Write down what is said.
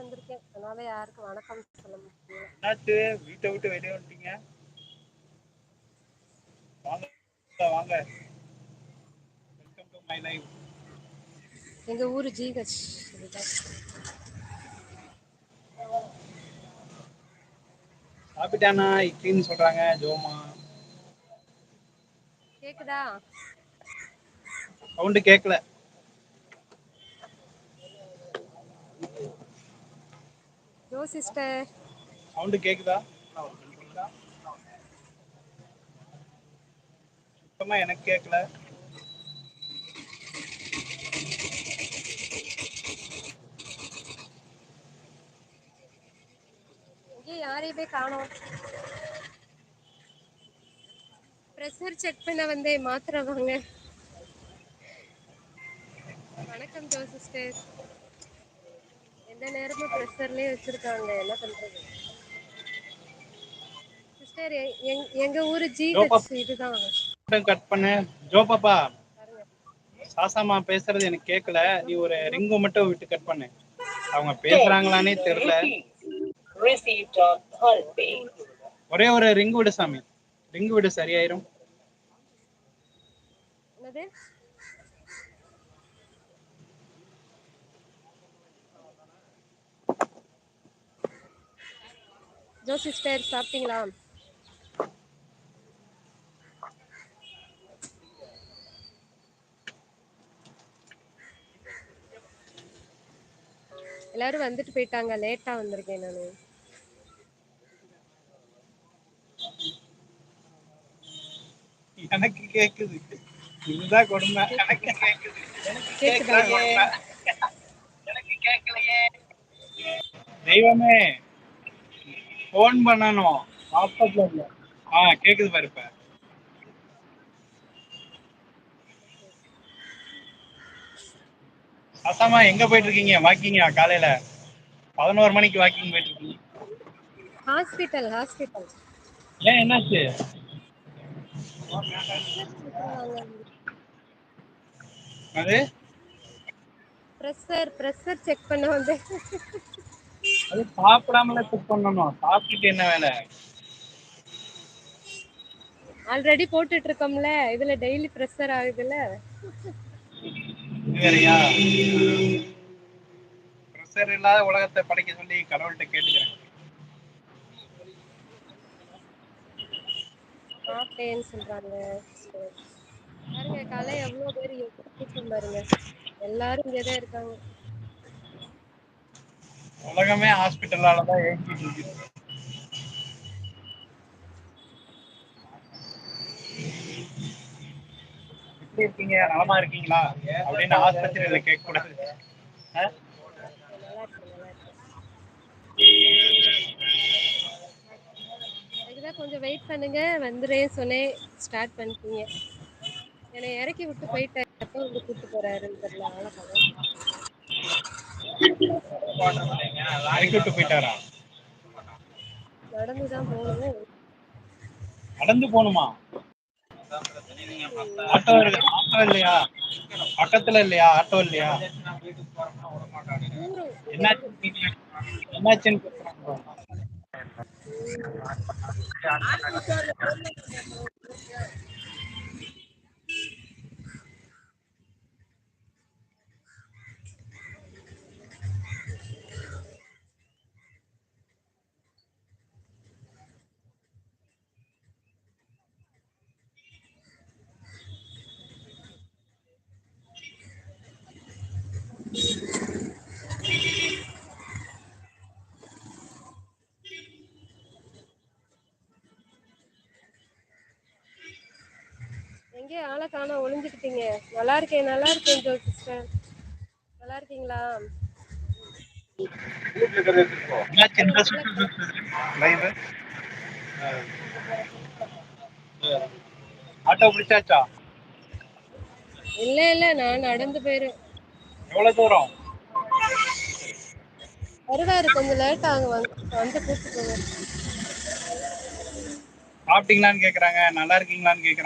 வந்திருக்கேன். அதனால யாருக்கும் வணக்கம் சொல்ல முடியல. என்னாச்சு வீட்டை விட்டு வெளியே வந்துட்டீங்க? வாங்க வாங்க, வெல்கம் டு மை லைஃப். எங்க ஊரு ஜிஹெச். இதுதான். சாப்பிட்டானா இட்லின்னு சொல்றாங்க ஜோமா. கேக்குதா? சவுண்டு கேட்கல. ஜோ சிஸ்டர் சவுண்டு கேக்குதா? சுத்தமா எனக்கு கேட்கல. இங்கே யாரையுமே காணோம். ப்ரெஷர் செக் பண்ண வந்தேன், மாத்திரை வாங்க. வணக்கம் ஜோ சிஸ்டர். எந்த நேரமும் ப்ரெஷர்லயே வச்சிருக்காங்க, என்ன பண்றது? சிஸ்டர் எங்க ஊரு ஜோபா ஜிஹெச் இதுதான். கட் பண்ணு. ஜோ பாப்பா, பாருங்க. சாசாமா பேசுறது எனக்கு கேட்கல. நீ ஒரு ரிங்கு மட்டும் விட்டு கட் பண்ணு. அவங்க பேசுறாங்களானே தெரியல. ஒரே ஒரு ரிங் விடு சாமி, ரிங் விடு, சரியாயிரும். என்னது? ஜோ சிஸ்டர் சாப்பிட்டீங்களா? எல்லாரும் வந்துட்டு போயிட்டாங்க, லேட்டா வந்திருக்கேன் நானு. எனக்கு கேக்குது, இதுதான் கொடுமை. எனக்கு கேக்குது, கேக்குதா? எனக்கு கேட்கலையே. தெய்வமே, போன் பண்ணணும். வாட்ஸ்அப்ல இல்ல. கேக்குது பாரு இப்ப. அசாமா எங்க போயிட்டு இருக்கீங்க? வாக்கிங்கா? காலையில 11 மணிக்கு வாக்கிங் போயிட்டு இருக்கீங்க? ஹாஸ்பிட்டல். ஏன், என்னாச்சு? அது பிரஷர் செக் பண்ண வந்து. அது சாப்பிடாமல செக் பண்ணணும். சாப்பிட்டுட்டு என்ன வேலை? ஆல்ரெடி போட்டுட்டு இருக்கோம்ல, இதுல டெய்லி பிரஷர் ஆகுதுல்ல. இது வேறையா? பிரஷர் இல்லாத உலகத்தை படைக்க சொல்லி கடவுள்கிட்ட கேட்டுக்கிறேன். சாப்பிட்டேன்னு சொல்றாங்க. பாருங்க, காலை எவ்வளவு பேர் கூட்டம் பாருங்க. எல்லாரும் இங்கதான் இருக்காங்க. உலகமே ஹாஸ்பிட்டலாலதான் ஏங்கிட்டு இருக்கு. எப்படி இருக்கீங்க, நலமா இருக்கீங்களா அப்படின்னு ஆஸ்பத்திரியில கேட்க கூடாது. நல்லா இருக்கேன். அதுக்குதான் கொஞ்சம் வெயிட் பண்ணுங்க, வந்துடுறேன்னு சொன்னேன். ஸ்டார்ட் பண்ணிட்டீங்க. என்னை இறக்கி விட்டு போயிட்டாரு. எப்போ வந்து கூட்டு போறாருன்னு தெரியல. ஆளக்காக இறக்கி விட்டு போயிட்டாரா? நடந்துதான் போகணும். நடந்து போகணுமா? ஆட்டோ இல்லையா? பக்கத்துல இல்லையா? ஆட்டோ இல்லையா? என்னாச்சுன்னு கேக்குறாங்க. எங்கே ஆளை காணோம், ஒளிஞ்சுக்கிட்டீங்க. நல்லா இருக்கேன் ஜோ சிஸ்டர். நல்லா இருக்கீங்களா? ஆட்டோ பிடிச்சாச்சா? இல்ல, நான் நடந்து போயிரும். எவ்வளவு தூரம்? வருவாரு, கொஞ்சம் லேட் ஆகும். வந்து கூப்பிட்டு போங்க. சாப்பிட்டீங்களான்னு கேக்குறாங்க, நல்லா இருக்கீங்களான்னு கேக்குறாங்க.